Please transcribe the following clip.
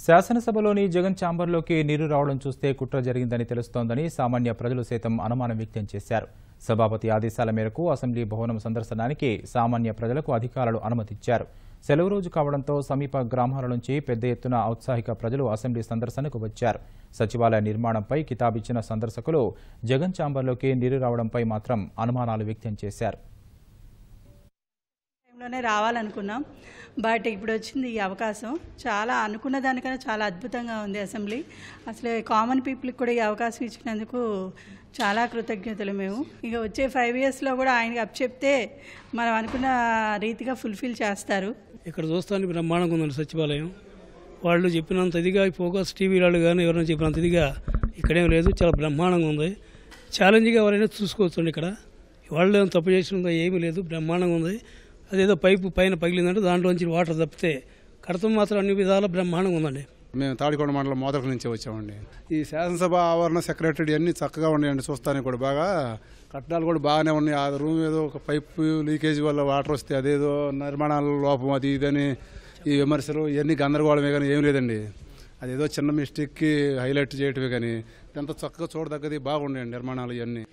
శాసనసభలోని జగన్ ఛాంబర్లోకి నీరు రావడం చూస్తే కుట్ర జరిగిందని తెలుస్తోందని సామాన్య ప్రజలు సైతం అనుమానం వ్యక్తం చేశారు. సభాపతి ఆదేశాల మేరకు అసెంబ్లీ భవనం సందర్శనానికి సామాన్య ప్రజలకు అధికారులు అనుమతిచ్చారు. సెలవు రోజు కావడంతో సమీప గ్రామాల నుంచి పెద్ద ఎత్తున ఔత్సాహిక ప్రజలు అసెంబ్లీ సందర్శనకు వచ్చారు. సచివాలయ నిర్మాణంపై కితాబిచ్చిన సందర్శకులు జగన్ ఛాంబర్లోకి నీరు రావడంపై మాత్రం అనుమానాలు వ్యక్తం చేశారు. రావాలనుకున్నాం, బట్ ఇప్పుడు వచ్చింది ఈ అవకాశం. చాలా అనుకున్న దానికన్నా చాలా అద్భుతంగా ఉంది అసెంబ్లీ. అసలు కామన్ పీపుల్కి కూడా ఈ అవకాశం ఇచ్చినందుకు చాలా కృతజ్ఞతలు. మేము ఇక వచ్చే 5 yearsలో కూడా ఆయనకి అప్పచెప్తే మనం అనుకున్న రీతిగా ఫుల్ఫిల్ చేస్తారు. ఇక్కడ చూస్తానికి బ్రహ్మాండంగా ఉందండి సచివాలయం. వాళ్ళు చెప్పినంత ఇదిగా ఫోకస్ టీవీ వాళ్ళు కానీ ఎవరైనా చెప్పినంత ఇదిగా ఇక్కడేం లేదు. చాలా బ్రహ్మాండంగా ఉంది. ఛాలెంజ్గా ఎవరైనా చూసుకోవచ్చండి. ఇక్కడ వాళ్ళు ఏమైనా తప్పు చేసినందో ఏమీ లేదు, బ్రహ్మాండంగా ఉంది. అదేదో పైపు పైన పగిలిందంటే దాంట్లోంచి వాటర్ తప్పితే కడతం మాత్రం అన్ని విధాలా బ్రహ్మాండంగా ఉందండి. మేము తాడికొండ మండలం మోదక నుంచి వచ్చామండి. ఈ శాసనసభ ఆవరణ సెక్రటరీ అన్నీ చక్కగా ఉన్నాయండి. చూస్తానికి కూడా బాగా కట్టడాలు కూడా బాగానే ఉన్నాయి. ఆ రూమ్ ఏదో ఒక పైపు లీకేజ్ వల్ల వాటర్ వస్తే అదేదో నిర్మాణాల లోపం అది ఇదని ఈ విమర్శలు ఇవన్నీ గందరగోళమే కానీ ఏం లేదండి. అదేదో చిన్న మిస్టేక్కి హైలైట్ చేయటమే కానీ ఇదంతా చక్కగా చూడదగ్గది బాగున్నాయండి నిర్మాణాలు ఇవన్నీ.